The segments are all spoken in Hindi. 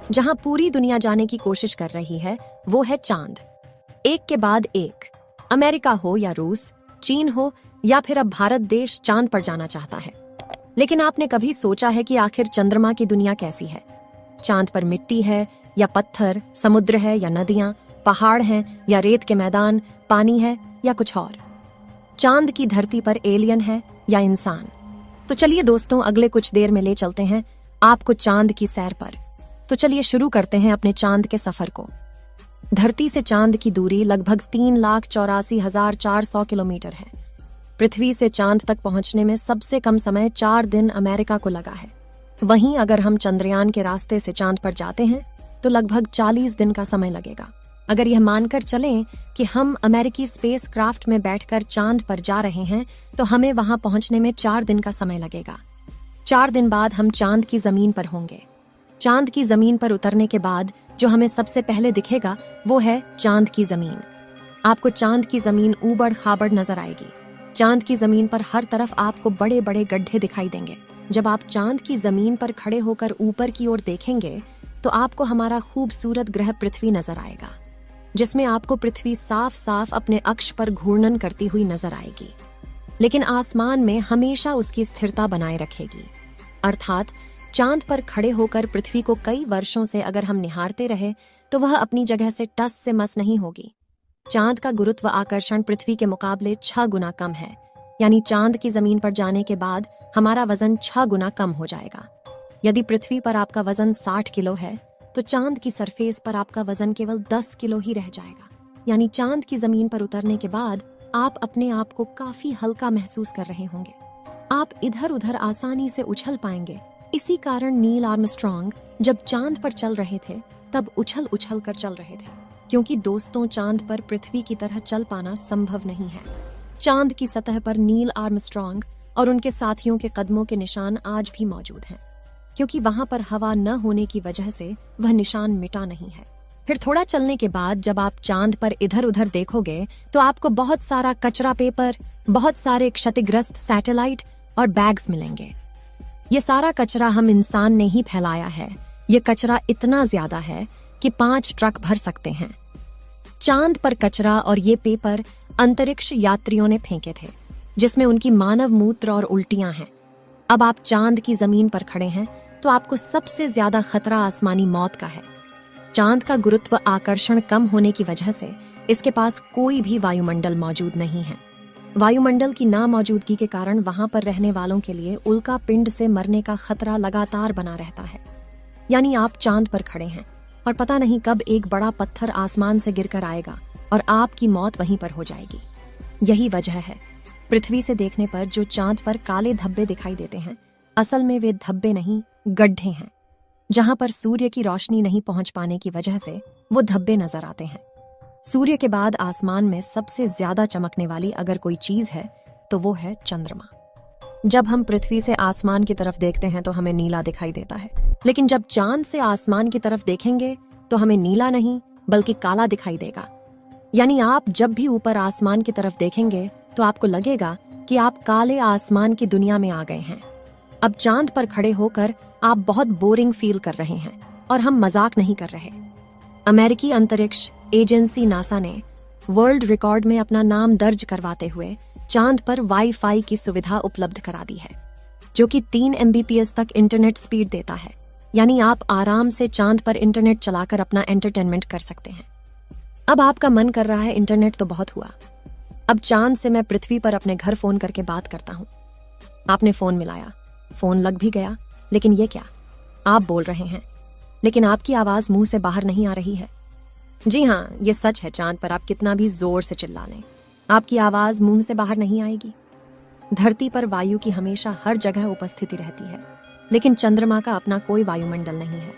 जहां पूरी दुनिया जाने की कोशिश कर रही है वो है चांद। एक के बाद एक, अमेरिका हो या रूस, चीन हो या फिर अब भारत देश चांद पर जाना चाहता है। लेकिन आपने कभी सोचा है कि आखिर चंद्रमा की दुनिया कैसी है? चांद पर मिट्टी है या पत्थर, समुद्र है या नदियां, पहाड़ हैं या रेत के मैदान, पानी है या कुछ और? चांद की धरती पर एलियन है या इंसान? तो चलिए दोस्तों, अगले कुछ देर में ले चलते हैं आपको चांद की सैर पर। तो चलिए शुरू करते हैं अपने चांद के सफर को। धरती से चांद की दूरी लगभग 3,84,400 किलोमीटर है। पृथ्वी से चांद तक पहुंचने में सबसे कम समय 4 दिन अमेरिका को लगा है। वहीं अगर हम चंद्रयान के रास्ते से चांद पर जाते हैं तो लगभग 40 दिन का समय लगेगा। अगर यह मानकर चलें कि हम अमेरिकी स्पेस क्राफ्ट में बैठकर चांद पर जा रहे हैं तो हमें वहां पहुंचने में 4 दिन का समय लगेगा। 4 दिन बाद हम चांद की जमीन पर होंगे। चांद की जमीन पर उतरने के बाद जो हमें सबसे पहले दिखेगा वो है चांद की जमीन। आपको चांद की जमीन ऊबड़ खाबड़ नजर आएगी। चांद की जमीन पर हर तरफ आपको बड़े बड़े गड्ढे दिखाई देंगे। जब आप चांद की जमीन पर खड़े होकर ऊपर की ओर देखेंगे तो आपको हमारा खूबसूरत ग्रह पृथ्वी नजर आएगा, जिसमें आपको पृथ्वी साफ साफ अपने अक्ष पर घूर्णन करती हुई नजर आएगी, लेकिन आसमान में हमेशा उसकी स्थिरता बनाए रखेगी। अर्थात चांद पर खड़े होकर पृथ्वी को कई वर्षों से अगर हम निहारते रहे तो वह अपनी जगह से टस से मस नहीं होगी। चांद का गुरुत्व आकर्षण पृथ्वी के मुकाबले 6 गुना कम है, यानी चांद की जमीन पर जाने के बाद हमारा वजन 6 गुना कम हो जाएगा। यदि पृथ्वी पर आपका वजन 60 किलो है तो चांद की सरफेस पर आपका वजन केवल 10 किलो ही रह जाएगा। यानी चांद की जमीन पर उतरने के बाद आप अपने आप को काफी हल्का महसूस कर रहे होंगे। आप इधर उधर आसानी से उछल पाएंगे। इसी कारण नील आर्मस्ट्रॉन्ग जब चांद पर चल रहे थे तब उछल उछल कर चल रहे थे, क्योंकि दोस्तों चांद पर पृथ्वी की तरह चल पाना संभव नहीं है। चांद की सतह पर नील आर्मस्ट्रॉन्ग और उनके साथियों के कदमों के निशान आज भी मौजूद हैं, क्योंकि वहां पर हवा न होने की वजह से वह निशान मिटा नहीं है। फिर थोड़ा चलने के बाद जब आप चांद पर इधर उधर देखोगे तो आपको बहुत सारा कचरा पेपर, बहुत सारे क्षतिग्रस्त सैटेलाइट और बैग्स मिलेंगे। ये सारा कचरा हम इंसान ने ही फैलाया है। ये कचरा इतना ज्यादा है कि 5 ट्रक भर सकते हैं। चांद पर कचरा और ये पेपर अंतरिक्ष यात्रियों ने फेंके थे, जिसमें उनकी मानव मूत्र और उल्टियां हैं। अब आप चांद की जमीन पर खड़े हैं तो आपको सबसे ज्यादा खतरा आसमानी मौत का है। चांद का गुरुत्व आकर्षण कम होने की वजह से इसके पास कोई भी वायुमंडल मौजूद नहीं है। वायुमंडल की नामौजूदगी के कारण वहां पर रहने वालों के लिए उल्का पिंड से मरने का खतरा लगातार बना रहता है। यानी आप चांद पर खड़े हैं और पता नहीं कब एक बड़ा पत्थर आसमान से गिरकर आएगा और आपकी मौत वहीं पर हो जाएगी। यही वजह है पृथ्वी से देखने पर जो चांद पर काले धब्बे दिखाई देते हैं, असल में वे धब्बे नहीं, गड्ढे हैं। जहां पर सूर्य की रोशनी नहीं पहुंच पाने की वजह से वो धब्बे नजर आते हैं। सूर्य के बाद आसमान में सबसे ज्यादा चमकने वाली अगर कोई चीज है तो वो है चंद्रमा। जब हम पृथ्वी से आसमान की तरफ देखते हैं तो हमें नीला दिखाई देता है, लेकिन जब चांद से आसमान की तरफ देखेंगे तो हमें नीला नहीं बल्कि काला दिखाई देगा। यानी आप जब भी ऊपर आसमान की तरफ देखेंगे तो आपको लगेगा कि आप काले आसमान की दुनिया में आ गए हैं। अब चांद पर खड़े होकर आप बहुत बोरिंग फील कर रहे हैं और हम मजाक नहीं कर रहे। अमेरिकी अंतरिक्ष एजेंसी नासा ने वर्ल्ड रिकॉर्ड में अपना नाम दर्ज करवाते हुए चांद पर वाईफाई की सुविधा उपलब्ध करा दी है, जो कि 3 MBPS तक इंटरनेट स्पीड देता है। यानी आप आराम से चांद पर इंटरनेट चलाकर अपना एंटरटेनमेंट कर सकते हैं। अब आपका मन कर रहा है इंटरनेट तो बहुत हुआ, अब चांद से मैं पृथ्वी पर अपने घर फोन करके बात करता हूँ। आपने फोन मिलाया, फोन लग भी गया, लेकिन ये क्या, आप बोल रहे हैं लेकिन आपकी आवाज मुंह से बाहर नहीं आ रही है। जी हाँ, ये सच है, चांद पर आप कितना भी जोर से चिल्ला लें, आपकी आवाज मुंह से बाहर नहीं आएगी। धरती पर वायु की हमेशा हर जगह उपस्थिति रहती है, लेकिन चंद्रमा का अपना कोई वायुमंडल नहीं है,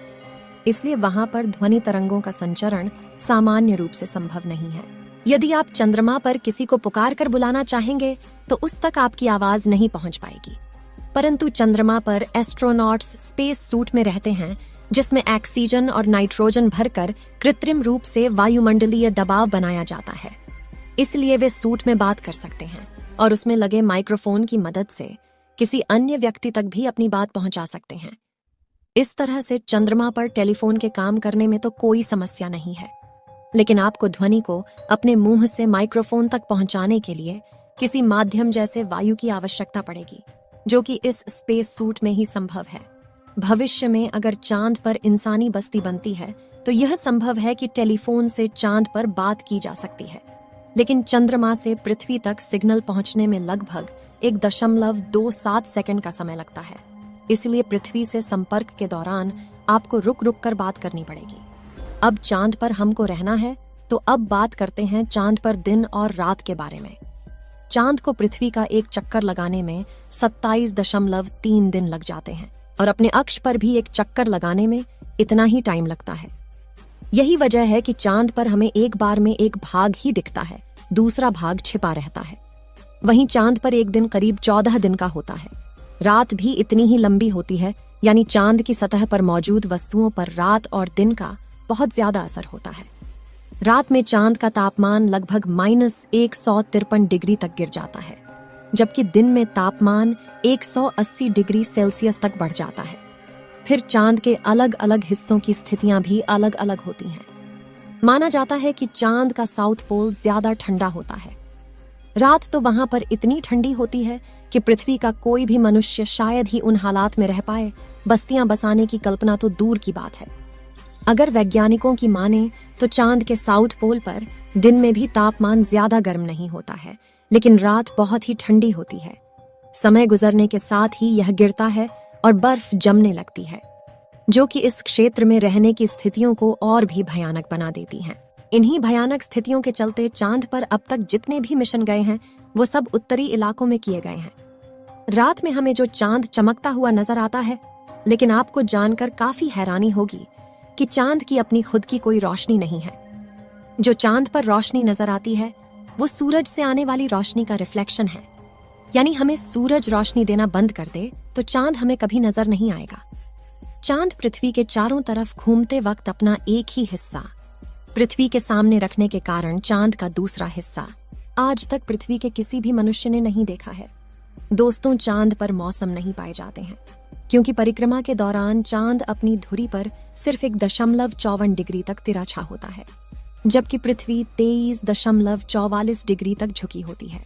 इसलिए वहां पर ध्वनि तरंगों का संचरण सामान्य रूप से संभव नहीं है। यदि आप चंद्रमा पर किसी को पुकार कर बुलाना चाहेंगे तो उस तक आपकी आवाज नहीं पहुंच पाएगी। परंतु चंद्रमा पर एस्ट्रोनॉट्स स्पेस सूट में रहते हैं, जिसमें ऑक्सीजन और नाइट्रोजन भरकर कृत्रिम रूप से वायुमंडलीय दबाव बनाया जाता है। इसलिए वे सूट में बात कर सकते हैं और उसमें लगे माइक्रोफोन की मदद से किसी अन्य व्यक्ति तक भी अपनी बात पहुंचा सकते हैं। इस तरह से चंद्रमा पर टेलीफोन के काम करने में तो कोई समस्या नहीं है, लेकिन आपको ध्वनि को अपने मुंह से माइक्रोफोन तक पहुंचाने के लिए किसी माध्यम जैसे वायु की आवश्यकता पड़ेगी, जो कि इस स्पेस सूट में ही संभव है। भविष्य में अगर चांद पर इंसानी बस्ती बनती है तो यह संभव है कि टेलीफोन से चांद पर बात की जा सकती है, लेकिन चंद्रमा से पृथ्वी तक सिग्नल पहुंचने में लगभग 1.27 सेकंड का समय लगता है। इसलिए पृथ्वी से संपर्क के दौरान आपको रुक रुक कर बात करनी पड़ेगी। अब चांद पर हमको रहना है, तो अब बात करते हैं चांद पर दिन और रात के बारे में। चांद को पृथ्वी का एक चक्कर लगाने में 27.3 दिन लग जाते हैं और अपने अक्ष पर भी एक चक्कर लगाने में इतना ही टाइम लगता है। यही वजह है कि चांद पर हमें एक बार में एक भाग ही दिखता है, दूसरा भाग छिपा रहता है। वहीं चांद पर एक दिन करीब 14 दिन का होता है। रात भी इतनी ही लंबी होती है, यानी चांद की सतह पर मौजूद वस्तुओं पर रात और दिन का बहुत ज्यादा असर होता है। रात में चांद का तापमान लगभग -153 डिग्री तक गिर जाता है, जबकि दिन में तापमान 180 डिग्री सेल्सियस तक बढ़ जाता है। फिर चांद के अलग अलग हिस्सों की स्थितियां भी अलग अलग होती हैं। माना जाता है कि चांद का साउथ पोल ज्यादा ठंडा होता है। रात तो वहां पर इतनी ठंडी होती है कि पृथ्वी का कोई भी मनुष्य शायद ही उन हालात में रह पाए। बस्तियां बसाने की कल्पना तो दूर की बात है। अगर वैज्ञानिकों की माने तो चांद के साउथ पोल पर दिन में भी तापमान ज्यादा गर्म नहीं होता है, लेकिन रात बहुत ही ठंडी होती है। समय गुजरने के साथ ही यह गिरता है और बर्फ जमने लगती है, जो कि इस क्षेत्र में रहने की स्थितियों को और भी भयानक बना देती हैं। इन्हीं भयानक स्थितियों के चलते चांद पर अब तक जितने भी मिशन गए हैं वो सब उत्तरी इलाकों में किए गए हैं। रात में हमें जो चांद चमकता हुआ नजर आता है, लेकिन आपको जानकर काफी हैरानी होगी कि चांद की अपनी खुद की कोई रोशनी नहीं है। जो चांद पर रोशनी नजर आती है वो सूरज से आने वाली रोशनी का रिफ्लेक्शन है। यानी हमें सूरज रोशनी देना बंद कर दे तो चांद हमें कभी नजर नहीं आएगा। चांद पृथ्वी के चारों तरफ घूमते वक्त अपना एक ही हिस्सा पृथ्वी के सामने रखने के कारण चांद का दूसरा हिस्सा आज तक पृथ्वी के किसी भी मनुष्य ने नहीं देखा है। दोस्तों, चांद पर मौसम नहीं पाए जाते हैं, क्योंकि परिक्रमा के दौरान चांद अपनी धुरी पर सिर्फ 1.54 डिग्री तक तिरछा होता है, जबकि पृथ्वी 23.44 डिग्री तक झुकी होती है।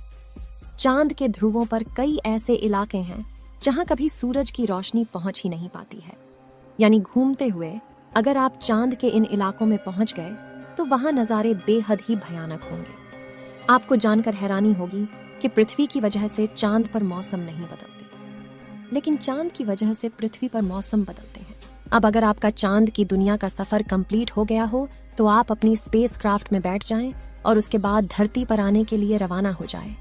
चांद के ध्रुवों पर कई ऐसे इलाके हैं जहां कभी सूरज की रोशनी पहुंच ही नहीं पाती है। यानी घूमते हुए अगर आप चांद के इन इलाकों में पहुंच गए तो वहां नजारे बेहद ही भयानक होंगे। आपको जानकर हैरानी होगी कि पृथ्वी की वजह से चांद पर मौसम नहीं बदलते, लेकिन चांद की वजह से पृथ्वी पर मौसम बदलते हैं। अब अगर आपका चांद की दुनिया का सफर कंप्लीट हो गया हो तो आप अपनी स्पेस क्राफ्ट में बैठ जाएं और उसके बाद धरती पर आने के लिए रवाना हो जाएं।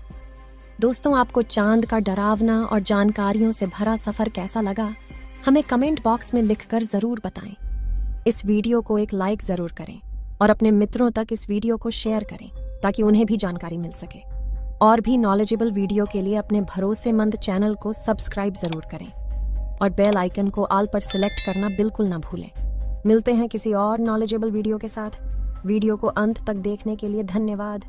दोस्तों, आपको चांद का डरावना और जानकारियों से भरा सफर कैसा लगा, हमें कमेंट बॉक्स में लिखकर जरूर बताएं। इस वीडियो को एक लाइक जरूर करें और अपने मित्रों तक इस वीडियो को शेयर करें ताकि उन्हें भी जानकारी मिल सके। और भी नॉलेजेबल वीडियो के लिए अपने भरोसेमंद चैनल को सब्सक्राइब जरूर करें और बेल आइकन को ऑल पर सिलेक्ट करना बिल्कुल ना भूलें। मिलते हैं किसी और नॉलेजेबल वीडियो के साथ। वीडियो को अंत तक देखने के लिए धन्यवाद।